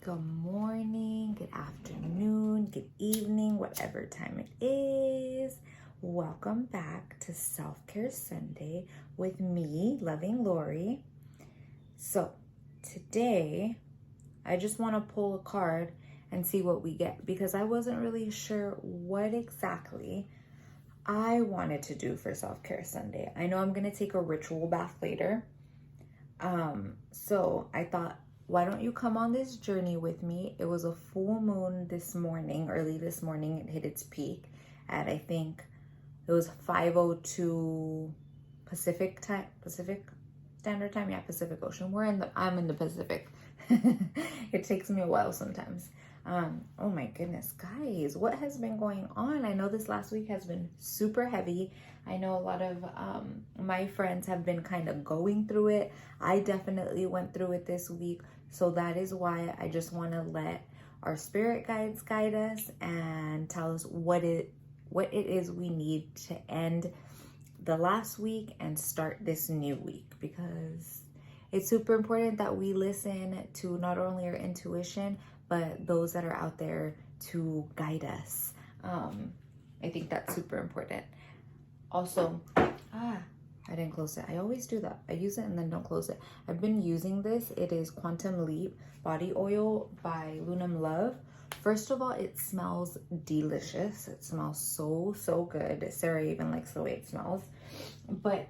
Good morning, good afternoon, good evening, whatever time it is. Welcome back to Self-Care Sunday with me, Loving Lori. So today, I just want to pull a card and see what we get because I wasn't really sure what exactly I wanted to do for Self-Care Sunday. I know I'm going to take a ritual bath later. So I thought, why don't you come on this journey with me? It was a full moon this morning, early this morning. It hit its peak at, I think it was 5:02 Pacific time, Pacific Standard Time. Yeah, Pacific Ocean. I'm in the Pacific. It takes me a while sometimes. Oh my goodness, guys, what has been going on? I know this last week has been super heavy. I know a lot of my friends have been kind of going through it. I definitely went through it this week. So that is why I just want to let our spirit guides guide us and tell us what it is we need to end the last week and start this new week, because it's super important that we listen to not only our intuition, but those that are out there to guide us. I think that's super important. Also, I didn't close it. I always do that. I use it and then don't close it. I've been using this. It is Quantum Leap Body Oil by Lunam Love. First of all, it smells delicious. It smells so good. Sarah even likes the way it smells. But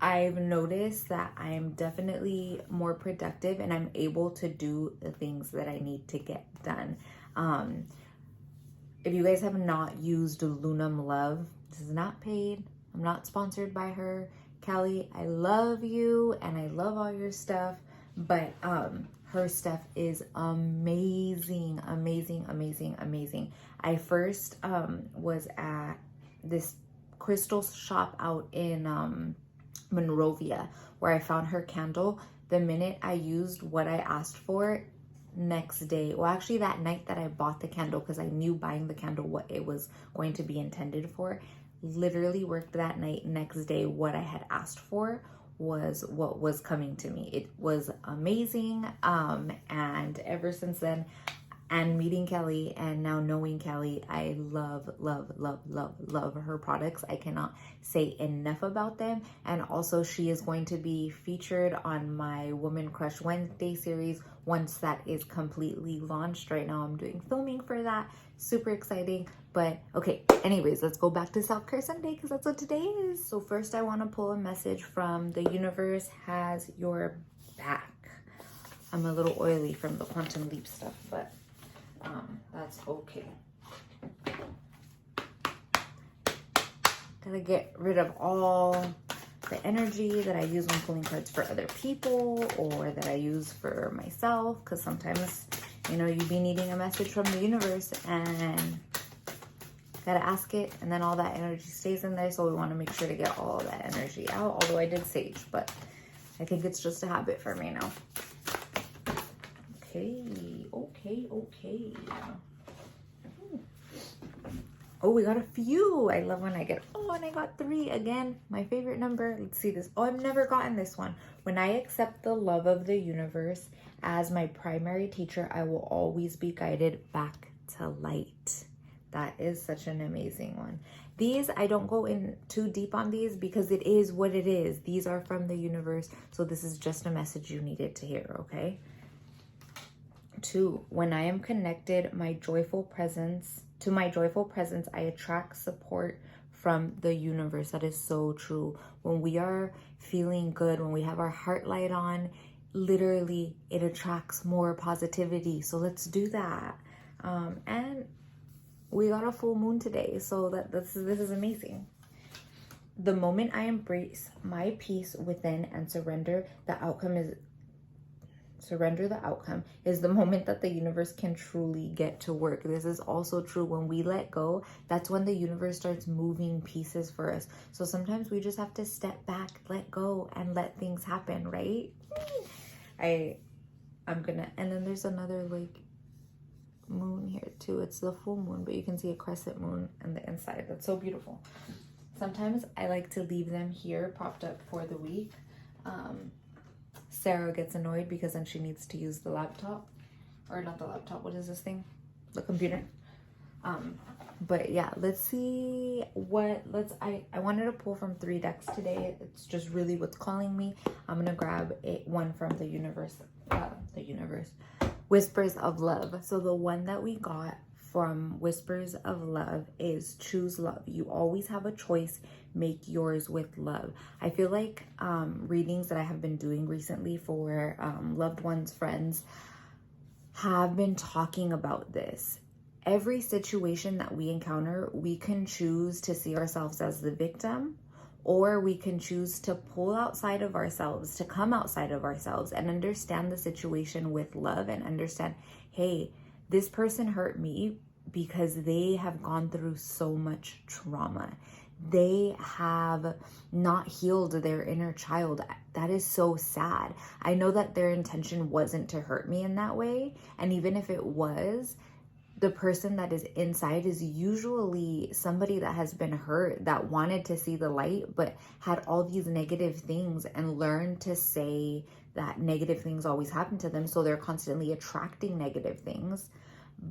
I've noticed that I'm definitely more productive and I'm able to do the things that I need to get done. If you guys have not used Lunam Love, this is not paid. I'm not sponsored by her. Kelly, I love you and I love all your stuff, but her stuff is amazing. I first was at this crystal shop out in Monrovia where I found her candle. The minute I used what I asked for, next day, well actually that night that I bought the candle, because I knew buying the candle what it was going to be intended for, literally worked that night. Next day, what I had asked for was what was coming to me. It was amazing. And ever since then, and meeting Kelly and now knowing Kelly, I love her products. I cannot say enough about them. And also she is going to be featured on my Woman Crush Wednesday series once that is completely launched. Right now I'm doing filming for that. Super exciting. But okay, anyways, let's go back to Self-Care Sunday because that's what today is. So first I want to pull a message from the universe has your back. I'm a little oily from the Quantum Leap stuff, but that's okay. Gotta get rid of all the energy that I use when pulling cards for other people or that I use for myself, because sometimes, you know, you be needing a message from the universe and gotta ask it, and then all that energy stays in there, so we want to make sure to get all that energy out. Although I did sage, but I think it's just a habit for me now. Okay. Oh, we got a few. I love when I get, and I got 3 again. My favorite number. Let's see this. Oh, I've never gotten this one. When I accept the love of the universe as my primary teacher, I will always be guided back to light. That is such an amazing one. These, I don't go in too deep on these because it is what it is. These are from the universe. So this is just a message you needed to hear, okay? 2, when I am connected, to my joyful presence, I attract support from the universe. That is so true. When we are feeling good, when we have our heart light on, literally it attracts more positivity. So let's do that. And we got a full moon today, so this is amazing. The moment I embrace my peace within and surrender the outcome is the moment that the universe can truly get to work. This is also true. When we let go, that's when the universe starts moving pieces for us. So sometimes we just have to step back, let go, and let things happen, right? And then there's another like moon here too. It's the full moon, but you can see a crescent moon on the inside. That's so beautiful. Sometimes I like to leave them here propped up for the week. Sarah gets annoyed because then she needs to use the laptop. or not the laptop, what is this thing? The computer. But yeah, let's see what, I wanted to pull from 3 decks today. It's just really what's calling me. I'm gonna grab one from the universe, Whispers of Love. So the one that we got from Whispers of Love is choose love. You always have a choice. Make yours with love. I feel like readings that I have been doing recently for loved ones, friends, have been talking about this. Every situation that we encounter, we can choose to see ourselves as the victim, or we can choose to pull outside of ourselves, to come outside of ourselves and understand the situation with love and understand, hey, this person hurt me because they have gone through so much trauma. They have not healed their inner child. That is so sad. I know that their intention wasn't to hurt me in that way. And even if it was, the person that is inside is usually somebody that has been hurt, that wanted to see the light, but had all these negative things and learned to say that negative things always happen to them. So they're constantly attracting negative things.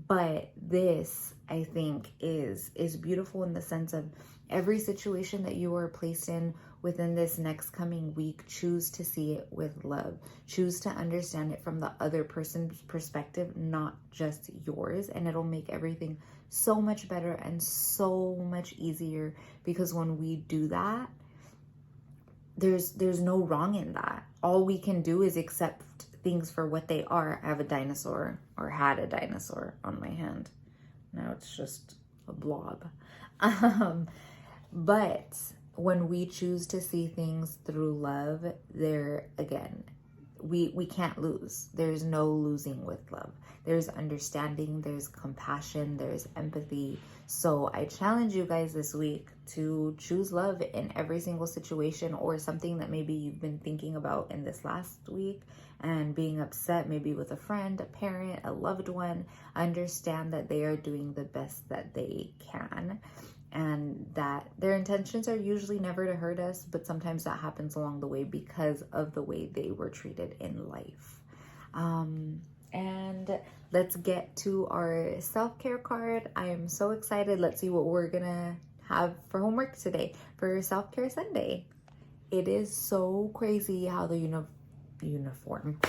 But this, I think, is beautiful in the sense of every situation that you are placed in within this next coming week, choose to see it with love. Choose to understand it from the other person's perspective, not just yours. And it'll make everything so much better and so much easier, because when we do that, there's no wrong in that. All we can do is accept things for what they are. I have a dinosaur, or had a dinosaur, on my hand. Now it's just a blob. But when we choose to see things through love, there again, we can't lose. There's no losing with love. There's understanding, there's compassion, there's empathy. So I challenge you guys this week to choose love in every single situation, or something that maybe you've been thinking about in this last week and being upset, maybe with a friend, a parent, a loved one. Understand that they are doing the best that they can, and that their intentions are usually never to hurt us, but sometimes that happens along the way because of the way they were treated in life. And let's get to our self-care card. I am so excited. Let's see what we're gonna have for homework today for Self-Care Sunday. It is so crazy how the uniform.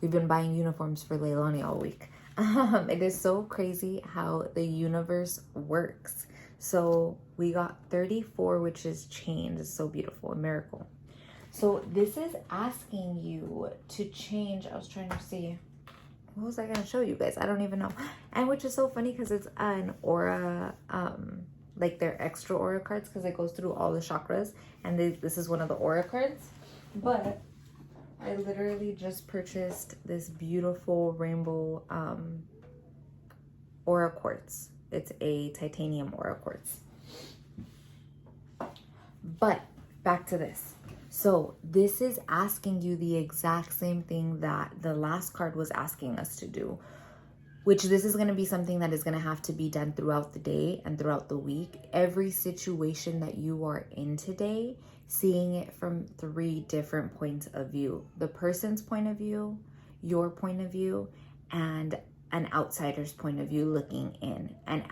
We've been buying uniforms for Leilani all week. It is so crazy how the universe works. So we got 34, which is change. It's so beautiful, a miracle. So this is asking you to change. I was trying to see, what was I going to show you guys? I don't even know. And which is so funny because it's an aura, like they're extra aura cards, because it goes through all the chakras. And this is one of the aura cards. But I literally just purchased this beautiful rainbow aura quartz. It's a titanium aura quartz. But back to this. So this is asking you the exact same thing that the last card was asking us to do, which this is going to be something that is going to have to be done throughout the day and throughout the week. Every situation that you are in today, seeing it from 3 different points of view: the person's point of view, your point of view, and an outsider's point of view looking in. And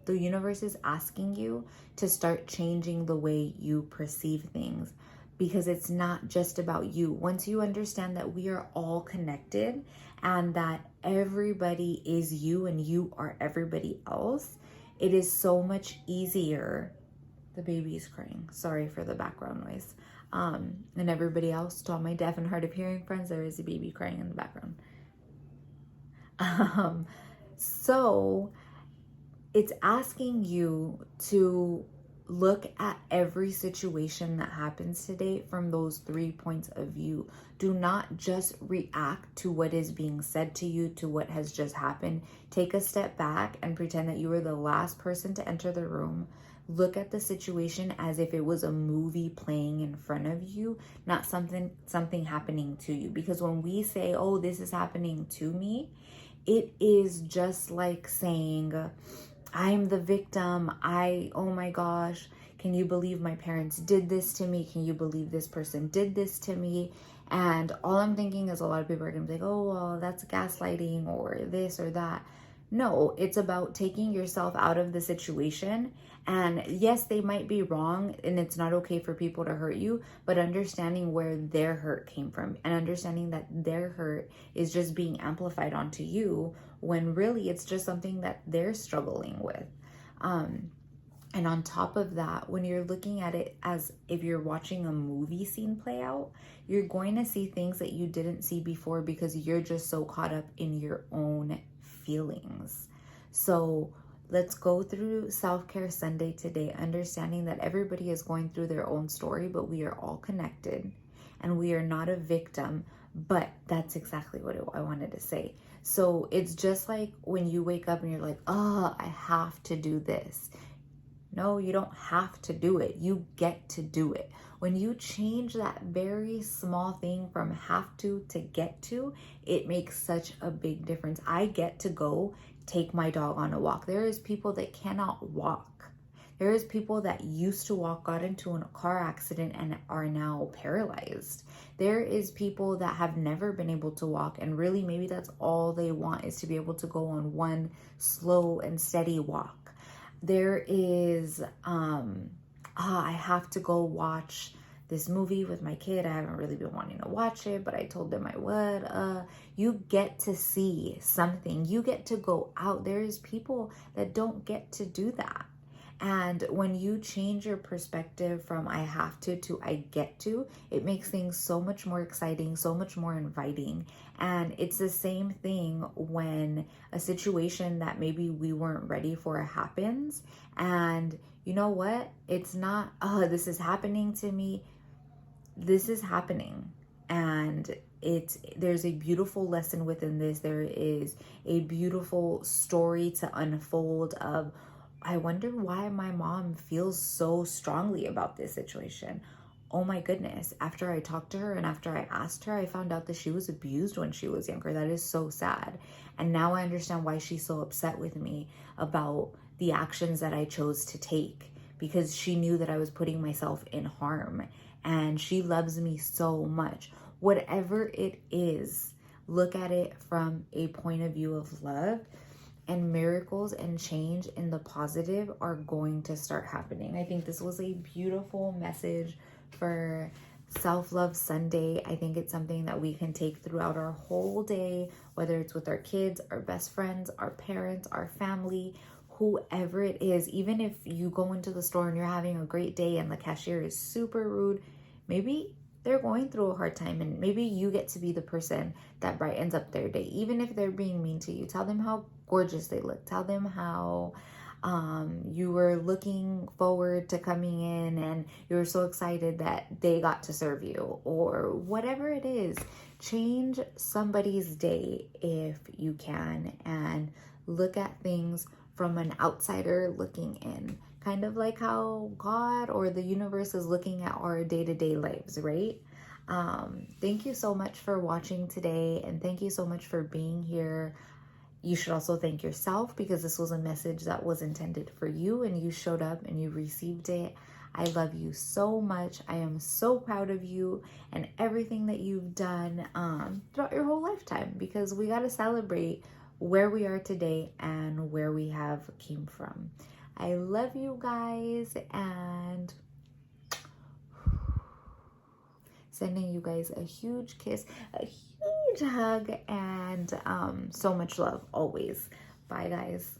the universe is asking you to start changing the way you perceive things, because it's not just about you. Once you understand that we are all connected and that everybody is you and you are everybody else, it is so much easier. The baby is crying. Sorry for the background noise. And everybody else, to all my deaf and hard of hearing friends, there is a baby crying in the background. So it's asking you to look at every situation that happens today from those 3 points of view. Do not just react to what is being said to you, to what has just happened. Take a step back and pretend that you were the last person to enter the room. Look at the situation as if it was a movie playing in front of you, not something happening to you. Because when we say, oh, this is happening to me, it is just like saying, I'm the victim. Oh my gosh, can you believe my parents did this to me? Can you believe this person did this to me? And all I'm thinking is a lot of people are going to be like, oh, well, that's gaslighting or this or that. No, it's about taking yourself out of the situation. And yes, they might be wrong and it's not okay for people to hurt you, but understanding where their hurt came from and understanding that their hurt is just being amplified onto you when really it's just something that they're struggling with. And on top of that, when you're looking at it as if you're watching a movie scene play out, you're going to see things that you didn't see before because you're just so caught up in your own feelings. So let's go through Self-Care Sunday today, understanding that everybody is going through their own story, but we are all connected and we are not a victim. But that's exactly what I wanted to say. So it's just like when you wake up and you're like, oh, I have to do this. No, you don't have to do it. You get to do it. When you change that very small thing from have to get to, it makes such a big difference. I get to go take my dog on a walk. There is people that cannot walk. There is people that used to walk, got into a car accident and are now paralyzed. There is people that have never been able to walk and really maybe that's all they want is to be able to go on one slow and steady walk. There is, I have to go watch this movie with my kid. I haven't really been wanting to watch it, but I told them I would. You get to see something. You get to go out. There's people that don't get to do that. And when you change your perspective from I have to I get to, it makes things so much more exciting, so much more inviting. And it's the same thing when a situation that maybe we weren't ready for happens. And you know what? It's not, oh, this is happening to me. This is happening. And there's a beautiful lesson within this. There is a beautiful story to unfold of, I wonder why my mom feels so strongly about this situation. Oh my goodness. After I talked to her and after I asked her, I found out that she was abused when she was younger. That is so sad. And now I understand why she's so upset with me about the actions that I chose to take, because she knew that I was putting myself in harm and she loves me so much. Whatever it is, look at it from a point of view of love. And miracles and change in the positive are going to start happening. I think this was a beautiful message for Self-Love Sunday. I think it's something that we can take throughout our whole day, whether it's with our kids, our best friends, our parents, our family, whoever it is. Even if you go into the store and you're having a great day and the cashier is super rude, maybe they're going through a hard time and maybe you get to be the person that brightens up their day. Even if they're being mean to you, tell them how gorgeous they look. Tell them how you were looking forward to coming in and you were so excited that they got to serve you, or whatever it is. Change somebody's day if you can, and look at things from an outsider looking in. Kind of like how God or the universe is looking at our day-to-day lives, right? Thank you so much for watching today, and thank you so much for being here. You should also thank yourself because this was a message that was intended for you and you showed up and you received it. I love you so much. I am so proud of you and everything that you've done throughout your whole lifetime, because we got to celebrate where we are today and where we have came from. I love you guys, and sending you guys a huge kiss, a huge hug, and so much love always. Bye, guys.